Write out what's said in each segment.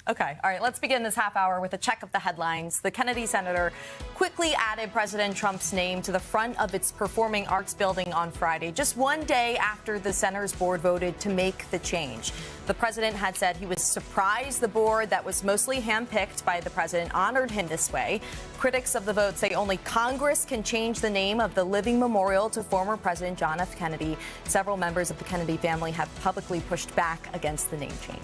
Okay, all right, let's begin this half hour with a check of the headlines. The Kennedy Center quickly added President Trump's name to the front of its Performing Arts building on Friday, just one day after the center's board voted to make the change. The president had said he was surprised the board that was mostly handpicked by the president honored him this way. Critics of the vote say only Congress can change the name of the living memorial to former President John F. Kennedy. Several members of the Kennedy family have publicly pushed back against the name change.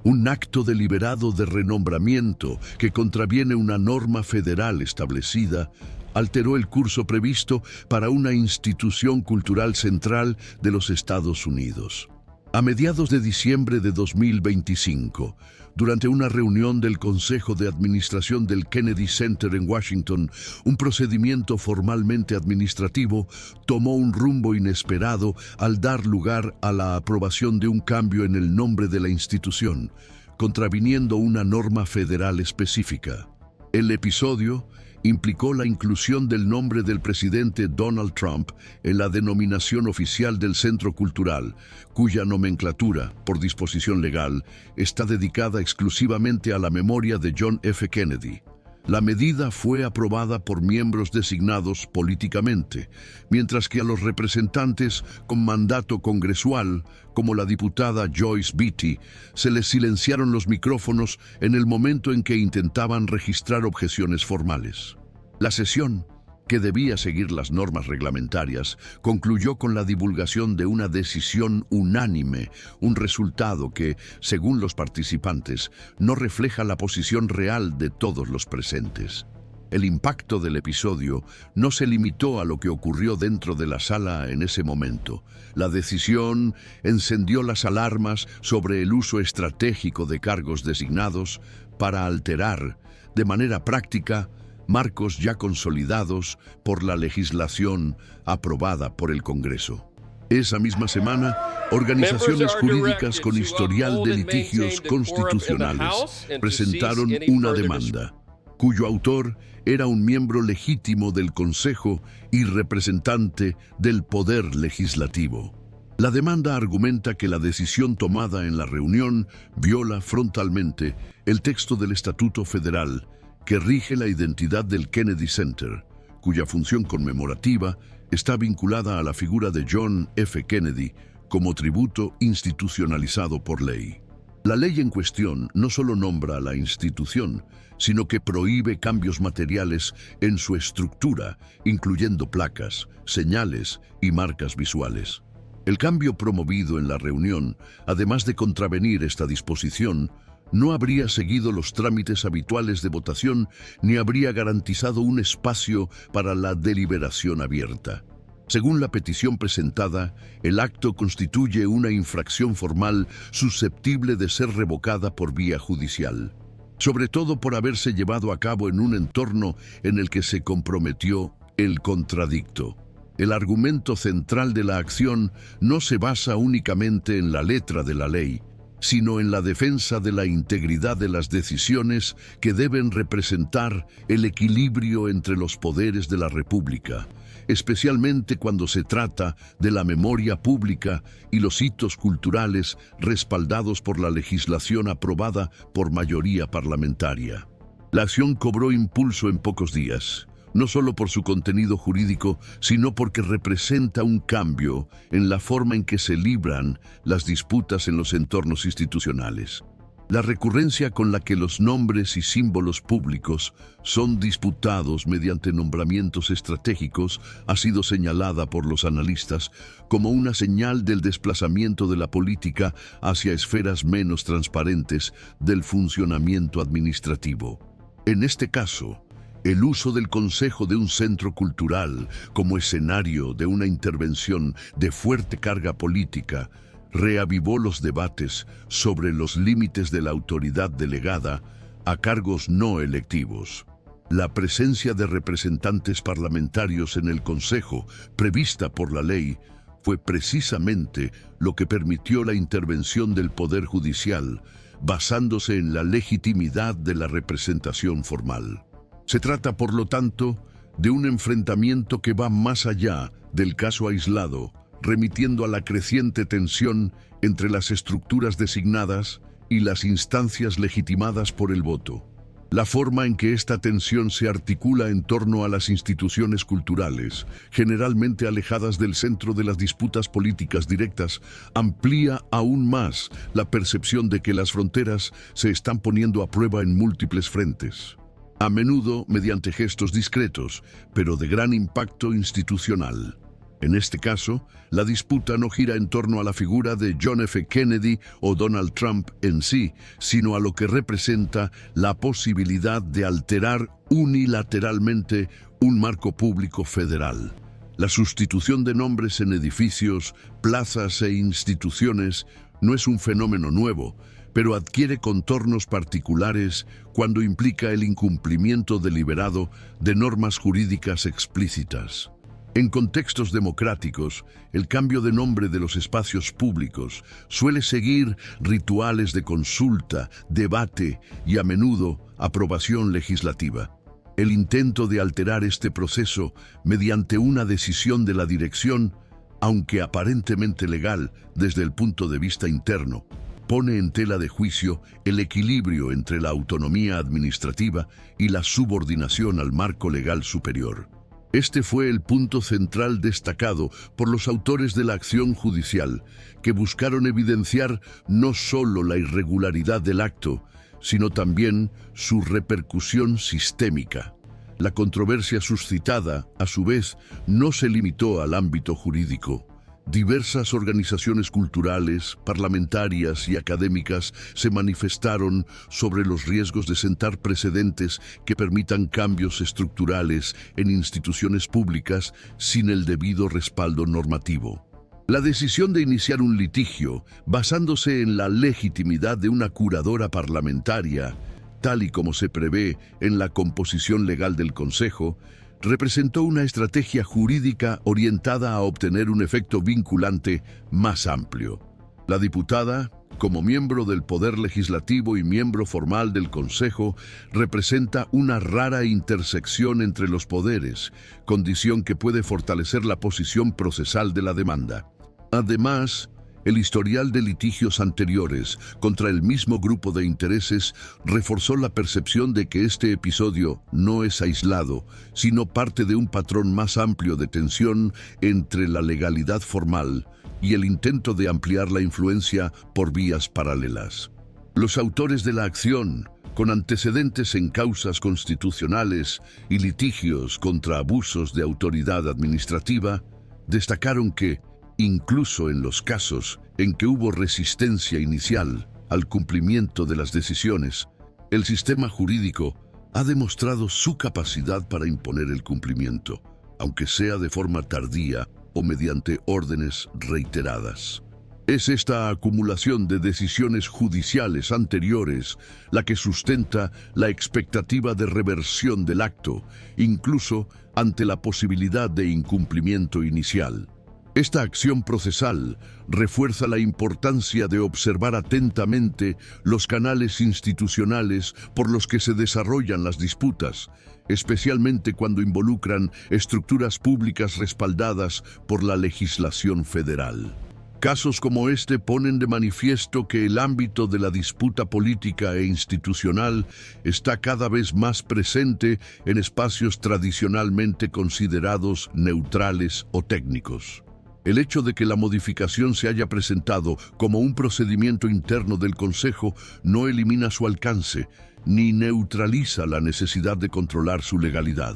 Un acto deliberado de renombramiento que contraviene una norma federal establecida alteró el curso previsto para una institución cultural central de los Estados Unidos. A mediados de diciembre de 2025, durante una reunión del Consejo de Administración del Kennedy Center en Washington, un procedimiento formalmente administrativo tomó un rumbo inesperado al dar lugar a la aprobación de un cambio en el nombre de la institución, contraviniendo una norma federal específica. El episodio implicó la inclusión del nombre del presidente Donald Trump en la denominación oficial del Centro Cultural, cuya nomenclatura, por disposición legal, está dedicada exclusivamente a la memoria de John F. Kennedy. La medida fue aprobada por miembros designados políticamente, mientras que a los representantes con mandato congresual, como la diputada Joyce Beatty, se les silenciaron los micrófonos en el momento en que intentaban registrar objeciones formales. La sesión, que debía seguir las normas reglamentarias, concluyó con la divulgación de una decisión unánime, un resultado que, según los participantes, no refleja la posición real de todos los presentes. El impacto del episodio no se limitó a lo que ocurrió dentro de la sala en ese momento. La decisión encendió las alarmas sobre el uso estratégico de cargos designados para alterar, de manera práctica, marcos ya consolidados por la legislación aprobada por el Congreso. Esa misma semana, organizaciones jurídicas con historial de litigios constitucionales presentaron una demanda, cuyo autor era un miembro legítimo del Consejo y representante del Poder Legislativo. La demanda argumenta que la decisión tomada en la reunión viola frontalmente el texto del Estatuto Federal que rige la identidad del Kennedy Center, cuya función conmemorativa está vinculada a la figura de John F. Kennedy como tributo institucionalizado por ley. La ley en cuestión no solo nombra a la institución, sino que prohíbe cambios materiales en su estructura, incluyendo placas, señales y marcas visuales. El cambio promovido en la reunión, además de contravenir esta disposición, no habría seguido los trámites habituales de votación ni habría garantizado un espacio para la deliberación abierta. Según la petición presentada, el acto constituye una infracción formal susceptible de ser revocada por vía judicial, sobre todo por haberse llevado a cabo en un entorno en el que se comprometió el contradicto. El argumento central de la acción no se basa únicamente en la letra de la ley, sino en la defensa de la integridad de las decisiones que deben representar el equilibrio entre los poderes de la República, especialmente cuando se trata de la memoria pública y los hitos culturales respaldados por la legislación aprobada por mayoría parlamentaria. La acción cobró impulso en pocos días, no solo por su contenido jurídico, sino porque representa un cambio en la forma en que se libran las disputas en los entornos institucionales. La recurrencia con la que los nombres y símbolos públicos son disputados mediante nombramientos estratégicos ha sido señalada por los analistas como una señal del desplazamiento de la política hacia esferas menos transparentes del funcionamiento administrativo. En este caso, el uso del Consejo de un centro cultural como escenario de una intervención de fuerte carga política reavivó los debates sobre los límites de la autoridad delegada a cargos no electivos. La presencia de representantes parlamentarios en el Consejo, prevista por la ley, fue precisamente lo que permitió la intervención del Poder Judicial, basándose en la legitimidad de la representación formal. Se trata, por lo tanto, de un enfrentamiento que va más allá del caso aislado remitiendo a la creciente tensión entre las estructuras designadas y las instancias legitimadas por el voto. La forma en que esta tensión se articula en torno a las instituciones culturales, generalmente alejadas del centro de las disputas políticas directas, amplía aún más la percepción de que las fronteras se están poniendo a prueba en múltiples frentes, a menudo mediante gestos discretos, pero de gran impacto institucional. En este caso, la disputa no gira en torno a la figura de John F. Kennedy o Donald Trump en sí, sino a lo que representa la posibilidad de alterar unilateralmente un marco público federal. La sustitución de nombres en edificios, plazas e instituciones no es un fenómeno nuevo, pero adquiere contornos particulares cuando implica el incumplimiento deliberado de normas jurídicas explícitas. En contextos democráticos, el cambio de nombre de los espacios públicos suele seguir rituales de consulta, debate y a menudo aprobación legislativa. El intento de alterar este proceso mediante una decisión de la dirección, aunque aparentemente legal desde el punto de vista interno, pone en tela de juicio el equilibrio entre la autonomía administrativa y la subordinación al marco legal superior. Este fue el punto central destacado por los autores de la acción judicial, que buscaron evidenciar no solo la irregularidad del acto, sino también su repercusión sistémica. La controversia suscitada, a su vez, no se limitó al ámbito jurídico. Diversas organizaciones culturales, parlamentarias y académicas se manifestaron sobre los riesgos de sentar precedentes que permitan cambios estructurales en instituciones públicas sin el debido respaldo normativo. La decisión de iniciar un litigio basándose en la legitimidad de una curadora parlamentaria, tal y como se prevé en la composición legal del Consejo, representó una estrategia jurídica orientada a obtener un efecto vinculante más amplio. La diputada, como miembro del Poder Legislativo y miembro formal del Consejo, representa una rara intersección entre los poderes, condición que puede fortalecer la posición procesal de la demanda. Además, el historial de litigios anteriores contra el mismo grupo de intereses reforzó la percepción de que este episodio no es aislado, sino parte de un patrón más amplio de tensión entre la legalidad formal y el intento de ampliar la influencia por vías paralelas. Los autores de la acción, con antecedentes en causas constitucionales y litigios contra abusos de autoridad administrativa, destacaron que, incluso en los casos en que hubo resistencia inicial al cumplimiento de las decisiones, el sistema jurídico ha demostrado su capacidad para imponer el cumplimiento, aunque sea de forma tardía o mediante órdenes reiteradas. Es esta acumulación de decisiones judiciales anteriores la que sustenta la expectativa de reversión del acto, incluso ante la posibilidad de incumplimiento inicial. Esta acción procesal refuerza la importancia de observar atentamente los canales institucionales por los que se desarrollan las disputas, especialmente cuando involucran estructuras públicas respaldadas por la legislación federal. Casos como este ponen de manifiesto que el ámbito de la disputa política e institucional está cada vez más presente en espacios tradicionalmente considerados neutrales o técnicos. El hecho de que la modificación se haya presentado como un procedimiento interno del Consejo no elimina su alcance, ni neutraliza la necesidad de controlar su legalidad.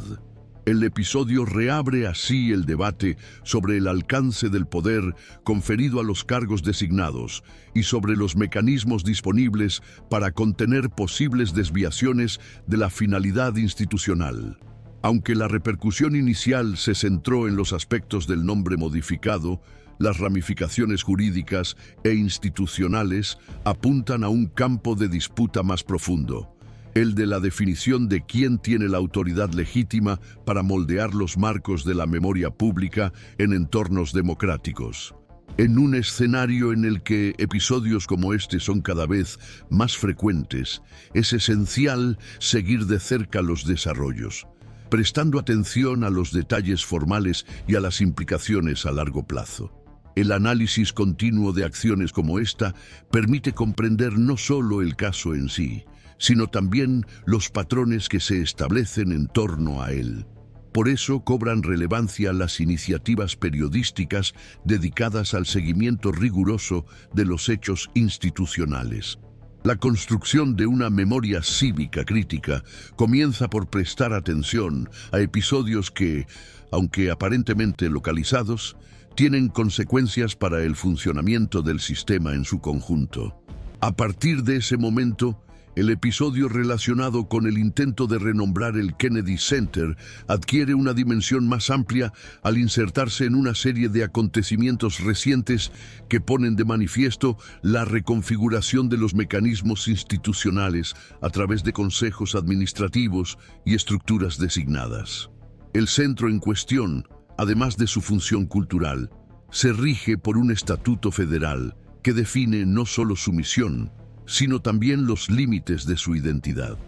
El episodio reabre así el debate sobre el alcance del poder conferido a los cargos designados y sobre los mecanismos disponibles para contener posibles desviaciones de la finalidad institucional. Aunque la repercusión inicial se centró en los aspectos del nombre modificado, las ramificaciones jurídicas e institucionales apuntan a un campo de disputa más profundo, el de la definición de quién tiene la autoridad legítima para moldear los marcos de la memoria pública en entornos democráticos. En un escenario en el que episodios como este son cada vez más frecuentes, es esencial seguir de cerca los desarrollos, prestando atención a los detalles formales y a las implicaciones a largo plazo. El análisis continuo de acciones como esta permite comprender no solo el caso en sí, sino también los patrones que se establecen en torno a él. Por eso cobran relevancia las iniciativas periodísticas dedicadas al seguimiento riguroso de los hechos institucionales. La construcción de una memoria cívica crítica comienza por prestar atención a episodios que, aunque aparentemente localizados, tienen consecuencias para el funcionamiento del sistema en su conjunto. A partir de ese momento, el episodio relacionado con el intento de renombrar el Kennedy Center adquiere una dimensión más amplia al insertarse en una serie de acontecimientos recientes que ponen de manifiesto la reconfiguración de los mecanismos institucionales a través de consejos administrativos y estructuras designadas. El centro en cuestión, además de su función cultural, se rige por un estatuto federal que define no solo su misión, sino también los límites de su identidad.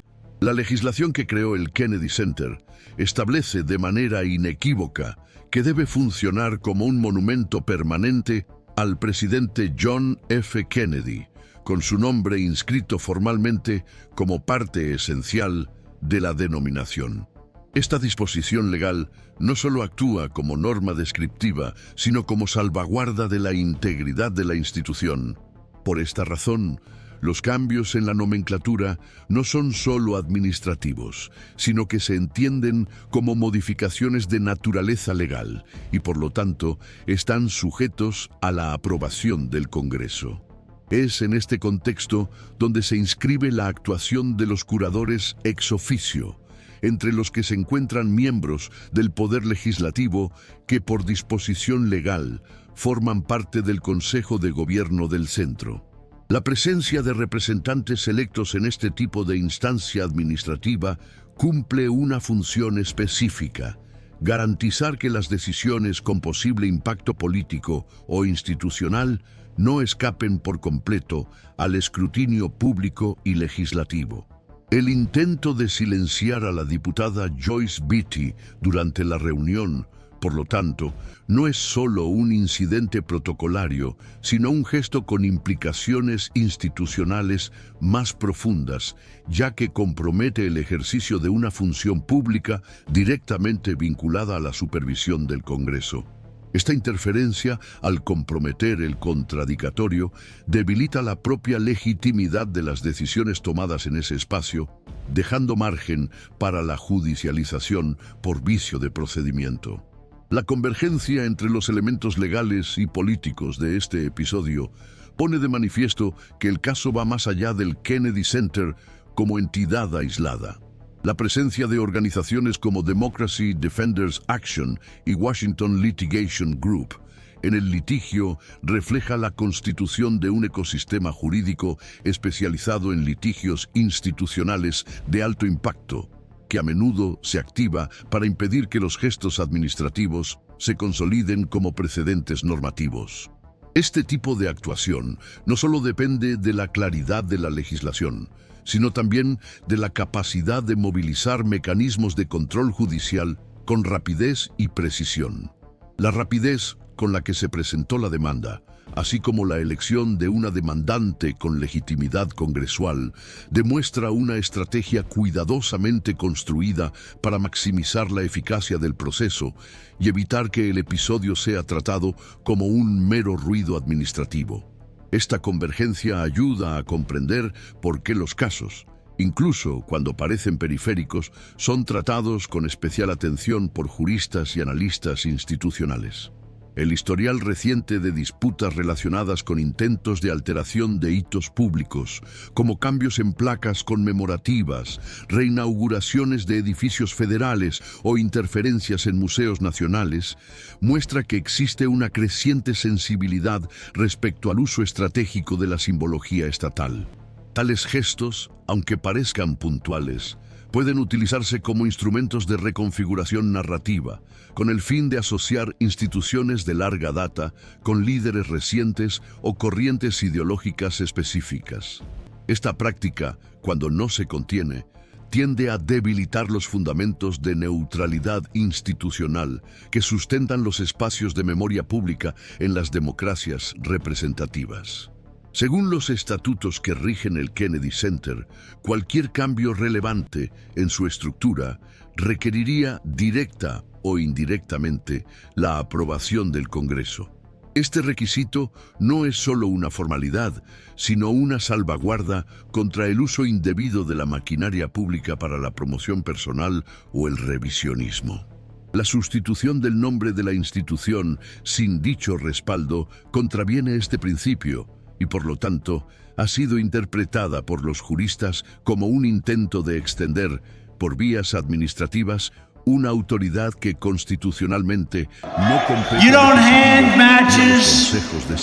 La legislación que creó el Kennedy Center establece de manera inequívoca que debe funcionar como un monumento permanente al presidente John F. Kennedy, con su nombre inscrito formalmente como parte esencial de la denominación. Esta disposición legal no solo actúa como norma descriptiva, sino como salvaguarda de la integridad de la institución. Por esta razón, los cambios en la nomenclatura no son solo administrativos, sino que se entienden como modificaciones de naturaleza legal y, por lo tanto, están sujetos a la aprobación del Congreso. Es en este contexto donde se inscribe la actuación de los curadores ex officio, entre los que se encuentran miembros del Poder Legislativo que por disposición legal forman parte del Consejo de Gobierno del Centro. La presencia de representantes electos en este tipo de instancia administrativa cumple una función específica: garantizar que las decisiones con posible impacto político o institucional no escapen por completo al escrutinio público y legislativo. El intento de silenciar a la diputada Joyce Beatty durante la reunión, por lo tanto, no es solo un incidente protocolario, sino un gesto con implicaciones institucionales más profundas, ya que compromete el ejercicio de una función pública directamente vinculada a la supervisión del Congreso. Esta interferencia, al comprometer el contradictorio, debilita la propia legitimidad de las decisiones tomadas en ese espacio, dejando margen para la judicialización por vicio de procedimiento. La convergencia entre los elementos legales y políticos de este episodio pone de manifiesto que el caso va más allá del Kennedy Center como entidad aislada. La presencia de organizaciones como Democracy Defenders Action y Washington Litigation Group en el litigio refleja la constitución de un ecosistema jurídico especializado en litigios institucionales de alto impacto, que a menudo se activa para impedir que los gestos administrativos se consoliden como precedentes normativos. Este tipo de actuación no solo depende de la claridad de la legislación, sino también de la capacidad de movilizar mecanismos de control judicial con rapidez y precisión. La rapidez con la que se presentó la demanda, así como la elección de una demandante con legitimidad congresual, demuestra una estrategia cuidadosamente construida para maximizar la eficacia del proceso y evitar que el episodio sea tratado como un mero ruido administrativo. Esta convergencia ayuda a comprender por qué los casos, incluso cuando parecen periféricos, son tratados con especial atención por juristas y analistas institucionales. El historial reciente de disputas relacionadas con intentos de alteración de hitos públicos, como cambios en placas conmemorativas, reinauguraciones de edificios federales o interferencias en museos nacionales, muestra que existe una creciente sensibilidad respecto al uso estratégico de la simbología estatal. Tales gestos, aunque parezcan puntuales, pueden utilizarse como instrumentos de reconfiguración narrativa, con el fin de asociar instituciones de larga data con líderes recientes o corrientes ideológicas específicas. Esta práctica, cuando no se contiene, tiende a debilitar los fundamentos de neutralidad institucional que sustentan los espacios de memoria pública en las democracias representativas. Según los estatutos que rigen el Kennedy Center, cualquier cambio relevante en su estructura requeriría directa o indirectamente la aprobación del Congreso. Este requisito no es solo una formalidad, sino una salvaguarda contra el uso indebido de la maquinaria pública para la promoción personal o el revisionismo. La sustitución del nombre de la institución sin dicho respaldo contraviene este principio y, por lo tanto, ha sido interpretada por los juristas como un intento de extender, por vías administrativas, una autoridad que constitucionalmente no compete. You don't hand matches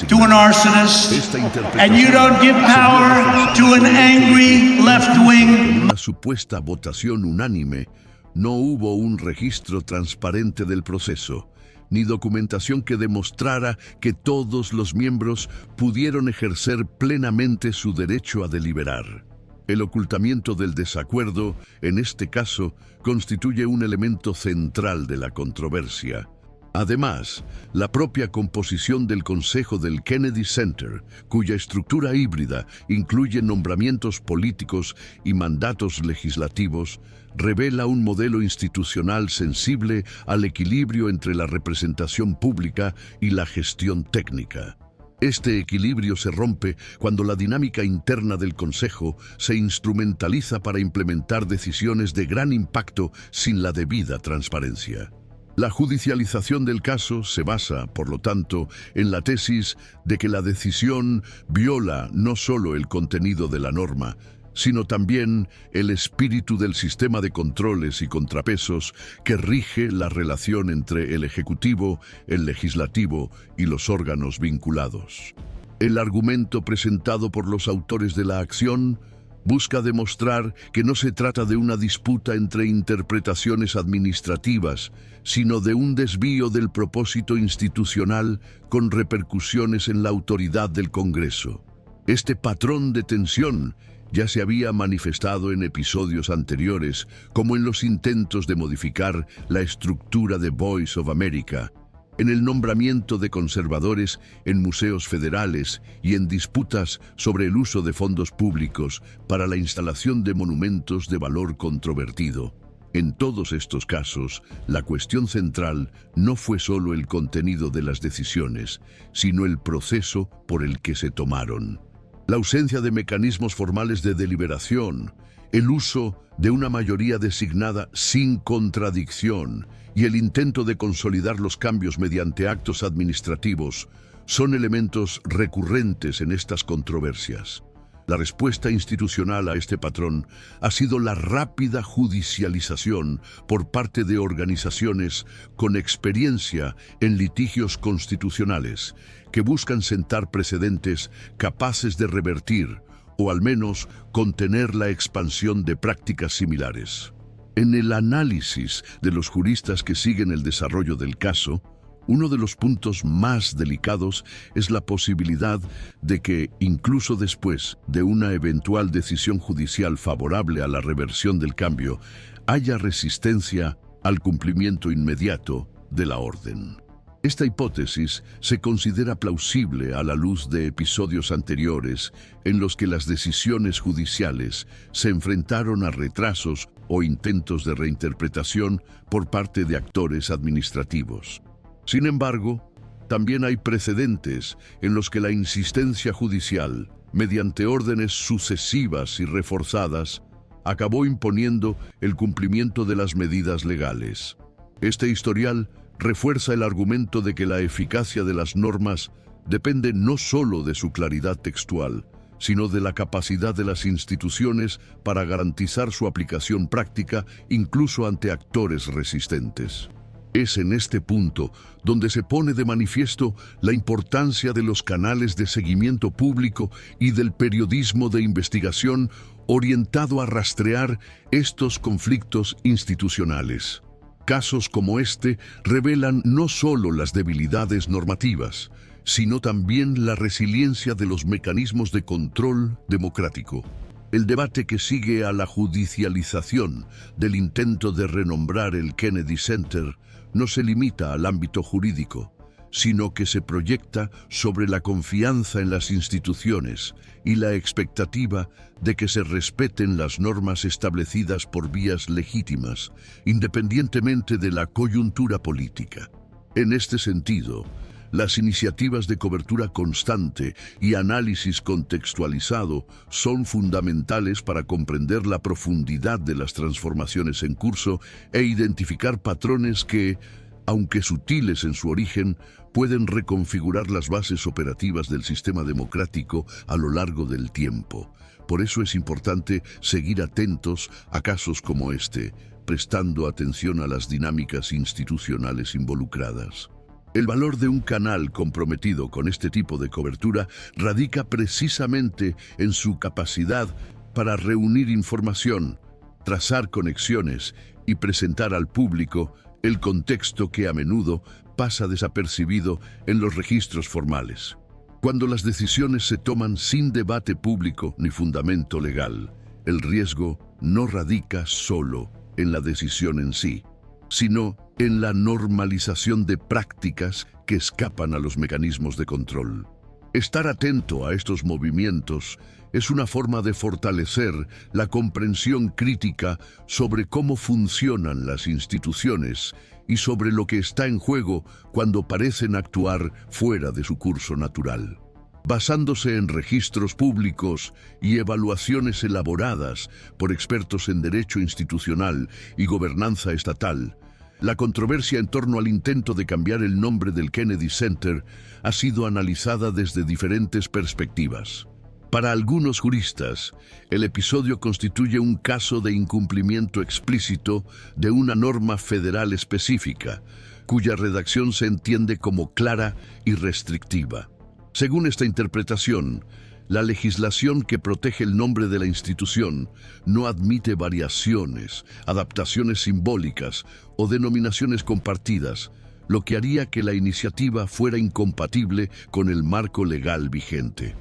to an arsonist, and you don't give power to an angry left wing. En una supuesta votación unánime, no hubo un registro transparente del proceso, ni documentación que demostrara que todos los miembros pudieron ejercer plenamente su derecho a deliberar. El ocultamiento del desacuerdo, en este caso, constituye un elemento central de la controversia. Además, la propia composición del Consejo del Kennedy Center, cuya estructura híbrida incluye nombramientos políticos y mandatos legislativos, revela un modelo institucional sensible al equilibrio entre la representación pública y la gestión técnica. Este equilibrio se rompe cuando la dinámica interna del Consejo se instrumentaliza para implementar decisiones de gran impacto sin la debida transparencia. La judicialización del caso se basa, por lo tanto, en la tesis de que la decisión viola no solo el contenido de la norma, sino también el espíritu del sistema de controles y contrapesos que rige la relación entre el Ejecutivo, el Legislativo y los órganos vinculados. El argumento presentado por los autores de la acción busca demostrar que no se trata de una disputa entre interpretaciones administrativas, sino de un desvío del propósito institucional con repercusiones en la autoridad del Congreso. Este patrón de tensión ya se había manifestado en episodios anteriores, como en los intentos de modificar la estructura de Voice of America, en el nombramiento de conservadores en museos federales y en disputas sobre el uso de fondos públicos para la instalación de monumentos de valor controvertido. En todos estos casos, la cuestión central no fue solo el contenido de las decisiones, sino el proceso por el que se tomaron. La ausencia de mecanismos formales de deliberación, el uso de una mayoría designada sin contradicción y el intento de consolidar los cambios mediante actos administrativos son elementos recurrentes en estas controversias. La respuesta institucional a este patrón ha sido la rápida judicialización por parte de organizaciones con experiencia en litigios constitucionales que buscan sentar precedentes capaces de revertir o al menos contener la expansión de prácticas similares. En el análisis de los juristas que siguen el desarrollo del caso, uno de los puntos más delicados es la posibilidad de que, incluso después de una eventual decisión judicial favorable a la reversión del cambio, haya resistencia al cumplimiento inmediato de la orden. Esta hipótesis se considera plausible a la luz de episodios anteriores en los que las decisiones judiciales se enfrentaron a retrasos o intentos de reinterpretación por parte de actores administrativos. Sin embargo, también hay precedentes en los que la insistencia judicial, mediante órdenes sucesivas y reforzadas, acabó imponiendo el cumplimiento de las medidas legales. Este historial refuerza el argumento de que la eficacia de las normas depende no solo de su claridad textual, sino de la capacidad de las instituciones para garantizar su aplicación práctica incluso ante actores resistentes. Es en este punto donde se pone de manifiesto la importancia de los canales de seguimiento público y del periodismo de investigación orientado a rastrear estos conflictos institucionales. Casos como este revelan no solo las debilidades normativas, sino también la resiliencia de los mecanismos de control democrático. El debate que sigue a la judicialización del intento de renombrar el Kennedy Center no se limita al ámbito jurídico, sino que se proyecta sobre la confianza en las instituciones y la expectativa de que se respeten las normas establecidas por vías legítimas, independientemente de la coyuntura política. En este sentido, las iniciativas de cobertura constante y análisis contextualizado son fundamentales para comprender la profundidad de las transformaciones en curso e identificar patrones que, aunque sutiles en su origen, pueden reconfigurar las bases operativas del sistema democrático a lo largo del tiempo. Por eso es importante seguir atentos a casos como este, prestando atención a las dinámicas institucionales involucradas. El valor de un canal comprometido con este tipo de cobertura radica precisamente en su capacidad para reunir información, trazar conexiones y presentar al público el contexto que a menudo pasa desapercibido en los registros formales. Cuando las decisiones se toman sin debate público ni fundamento legal, el riesgo no radica solo en la decisión en sí, sino en la normalización de prácticas que escapan a los mecanismos de control. Estar atento a estos movimientos es una forma de fortalecer la comprensión crítica sobre cómo funcionan las instituciones y sobre lo que está en juego cuando parecen actuar fuera de su curso natural. Basándose en registros públicos y evaluaciones elaboradas por expertos en derecho institucional y gobernanza estatal, la controversia en torno al intento de cambiar el nombre del Kennedy Center ha sido analizada desde diferentes perspectivas. Para algunos juristas, el episodio constituye un caso de incumplimiento explícito de una norma federal específica, cuya redacción se entiende como clara y restrictiva. Según esta interpretación, la legislación que protege el nombre de la institución no admite variaciones, adaptaciones simbólicas o denominaciones compartidas, lo que haría que la iniciativa fuera incompatible con el marco legal vigente.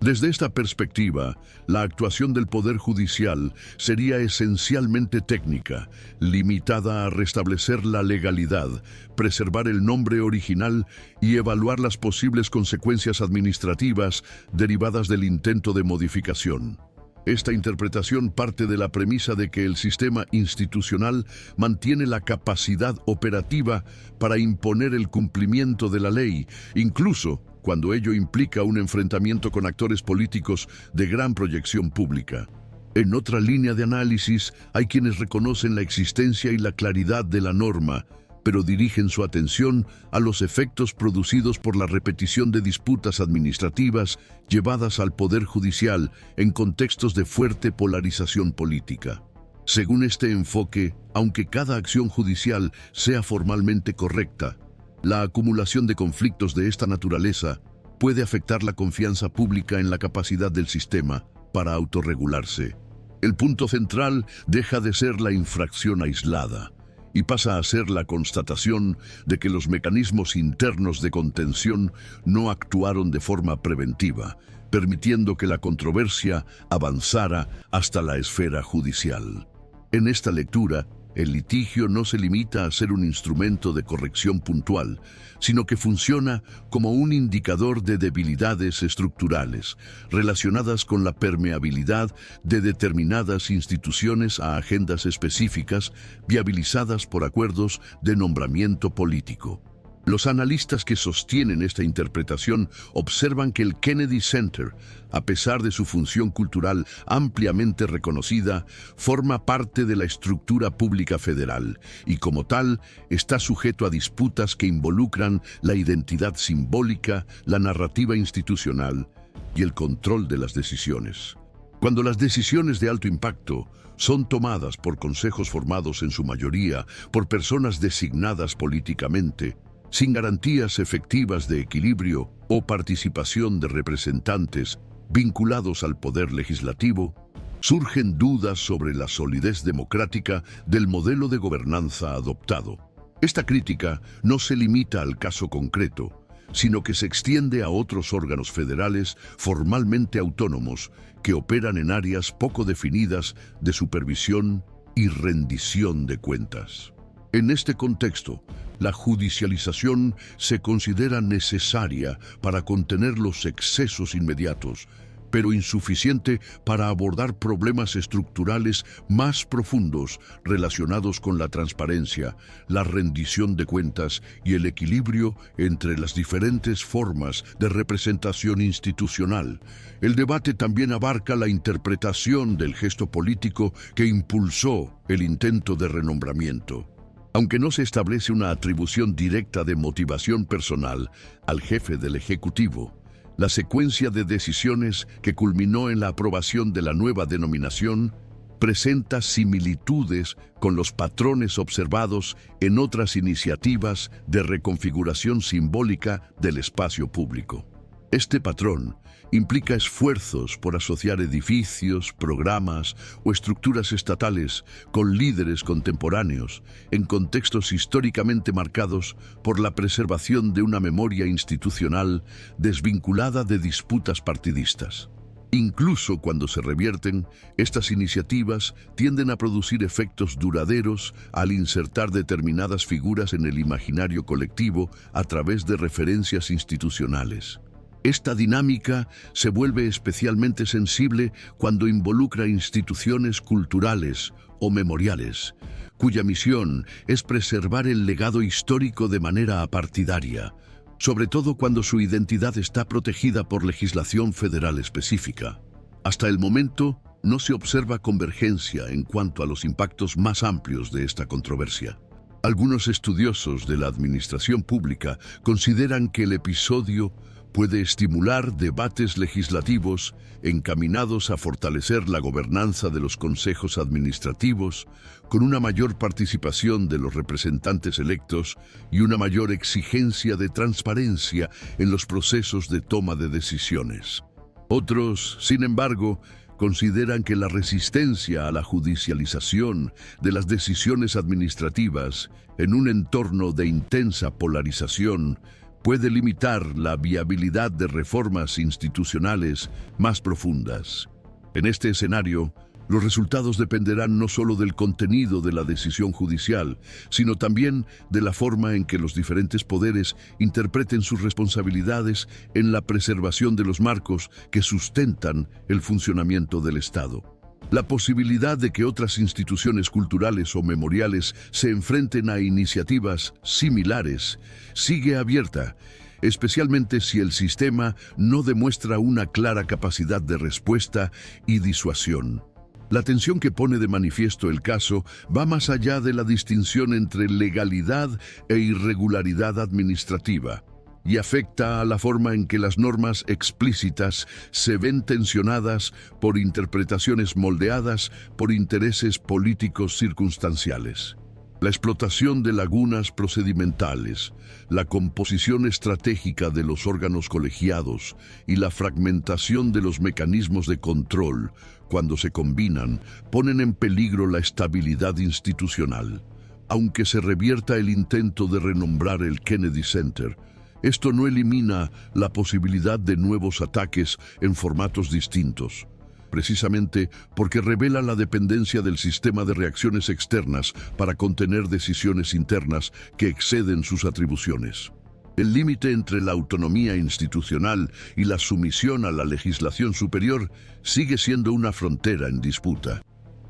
Desde esta perspectiva, la actuación del Poder Judicial sería esencialmente técnica, limitada a restablecer la legalidad, preservar el nombre original y evaluar las posibles consecuencias administrativas derivadas del intento de modificación. Esta interpretación parte de la premisa de que el sistema institucional mantiene la capacidad operativa para imponer el cumplimiento de la ley, incluso cuando ello implica un enfrentamiento con actores políticos de gran proyección pública. En otra línea de análisis, hay quienes reconocen la existencia y la claridad de la norma, pero dirigen su atención a los efectos producidos por la repetición de disputas administrativas llevadas al Poder Judicial en contextos de fuerte polarización política. Según este enfoque, aunque cada acción judicial sea formalmente correcta, la acumulación de conflictos de esta naturaleza puede afectar la confianza pública en la capacidad del sistema para autorregularse. El punto central deja de ser la infracción aislada y pasa a ser la constatación de que los mecanismos internos de contención no actuaron de forma preventiva, permitiendo que la controversia avanzara hasta la esfera judicial. En esta lectura, el litigio no se limita a ser un instrumento de corrección puntual, sino que funciona como un indicador de debilidades estructurales relacionadas con la permeabilidad de determinadas instituciones a agendas específicas viabilizadas por acuerdos de nombramiento político. Los analistas que sostienen esta interpretación observan que el Kennedy Center, a pesar de su función cultural ampliamente reconocida, forma parte de la estructura pública federal y, como tal, está sujeto a disputas que involucran la identidad simbólica, la narrativa institucional y el control de las decisiones. Cuando las decisiones de alto impacto son tomadas por consejos formados en su mayoría por personas designadas políticamente, sin garantías efectivas de equilibrio o participación de representantes vinculados al poder legislativo, surgen dudas sobre la solidez democrática del modelo de gobernanza adoptado. Esta crítica no se limita al caso concreto, sino que se extiende a otros órganos federales formalmente autónomos que operan en áreas poco definidas de supervisión y rendición de cuentas. En este contexto, la judicialización se considera necesaria para contener los excesos inmediatos, pero insuficiente para abordar problemas estructurales más profundos relacionados con la transparencia, la rendición de cuentas y el equilibrio entre las diferentes formas de representación institucional. El debate también abarca la interpretación del gesto político que impulsó el intento de renombramiento. Aunque no se establece una atribución directa de motivación personal al jefe del Ejecutivo, la secuencia de decisiones que culminó en la aprobación de la nueva denominación presenta similitudes con los patrones observados en otras iniciativas de reconfiguración simbólica del espacio público. Este patrón implica esfuerzos por asociar edificios, programas o estructuras estatales con líderes contemporáneos en contextos históricamente marcados por la preservación de una memoria institucional desvinculada de disputas partidistas. Incluso cuando se revierten, estas iniciativas tienden a producir efectos duraderos al insertar determinadas figuras en el imaginario colectivo a través de referencias institucionales. Esta dinámica se vuelve especialmente sensible cuando involucra instituciones culturales o memoriales, cuya misión es preservar el legado histórico de manera apartidaria, sobre todo cuando su identidad está protegida por legislación federal específica. Hasta el momento, no se observa convergencia en cuanto a los impactos más amplios de esta controversia. Algunos estudiosos de la administración pública consideran que el episodio puede estimular debates legislativos encaminados a fortalecer la gobernanza de los consejos administrativos con una mayor participación de los representantes electos y una mayor exigencia de transparencia en los procesos de toma de decisiones. Otros, sin embargo, consideran que la resistencia a la judicialización de las decisiones administrativas en un entorno de intensa polarización puede limitar la viabilidad de reformas institucionales más profundas. En este escenario, los resultados dependerán no solo del contenido de la decisión judicial, sino también de la forma en que los diferentes poderes interpreten sus responsabilidades en la preservación de los marcos que sustentan el funcionamiento del Estado. La posibilidad de que otras instituciones culturales o memoriales se enfrenten a iniciativas similares sigue abierta, especialmente si el sistema no demuestra una clara capacidad de respuesta y disuasión. La tensión que pone de manifiesto el caso va más allá de la distinción entre legalidad e irregularidad administrativa y afecta a la forma en que las normas explícitas se ven tensionadas por interpretaciones moldeadas por intereses políticos circunstanciales. La explotación de lagunas procedimentales, la composición estratégica de los órganos colegiados y la fragmentación de los mecanismos de control, cuando se combinan, ponen en peligro la estabilidad institucional. Aunque se revierta el intento de renombrar el Kennedy Center, esto no elimina la posibilidad de nuevos ataques en formatos distintos, precisamente porque revela la dependencia del sistema de reacciones externas para contener decisiones internas que exceden sus atribuciones. El límite entre la autonomía institucional y la sumisión a la legislación superior sigue siendo una frontera en disputa.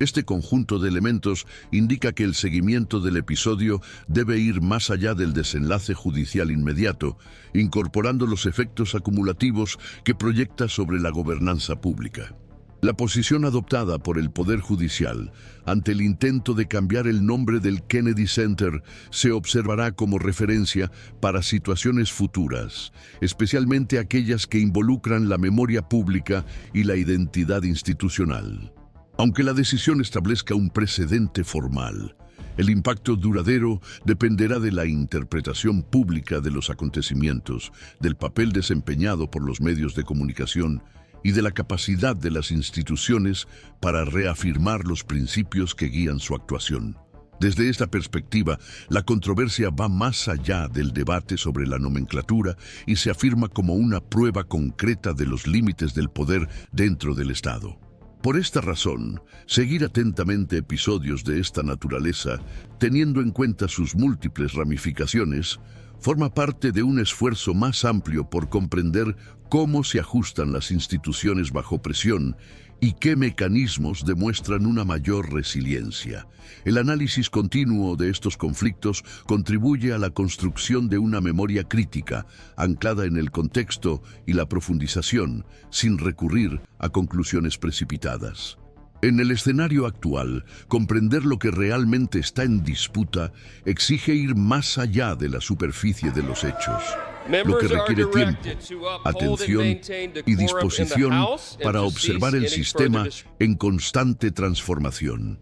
Este conjunto de elementos indica que el seguimiento del episodio debe ir más allá del desenlace judicial inmediato, incorporando los efectos acumulativos que proyecta sobre la gobernanza pública. La posición adoptada por el Poder Judicial ante el intento de cambiar el nombre del Kennedy Center se observará como referencia para situaciones futuras, especialmente aquellas que involucran la memoria pública y la identidad institucional. Aunque la decisión establezca un precedente formal, el impacto duradero dependerá de la interpretación pública de los acontecimientos, del papel desempeñado por los medios de comunicación y de la capacidad de las instituciones para reafirmar los principios que guían su actuación. Desde esta perspectiva, la controversia va más allá del debate sobre la nomenclatura y se afirma como una prueba concreta de los límites del poder dentro del Estado. Por esta razón, seguir atentamente episodios de esta naturaleza, teniendo en cuenta sus múltiples ramificaciones, forma parte de un esfuerzo más amplio por comprender cómo se ajustan las instituciones bajo presión y qué mecanismos demuestran una mayor resiliencia. El análisis continuo de estos conflictos contribuye a la construcción de una memoria crítica, anclada en el contexto y la profundización, sin recurrir a conclusiones precipitadas. En el escenario actual, comprender lo que realmente está en disputa exige ir más allá de la superficie de los hechos, lo que requiere tiempo, atención y disposición para observar el sistema en constante transformación.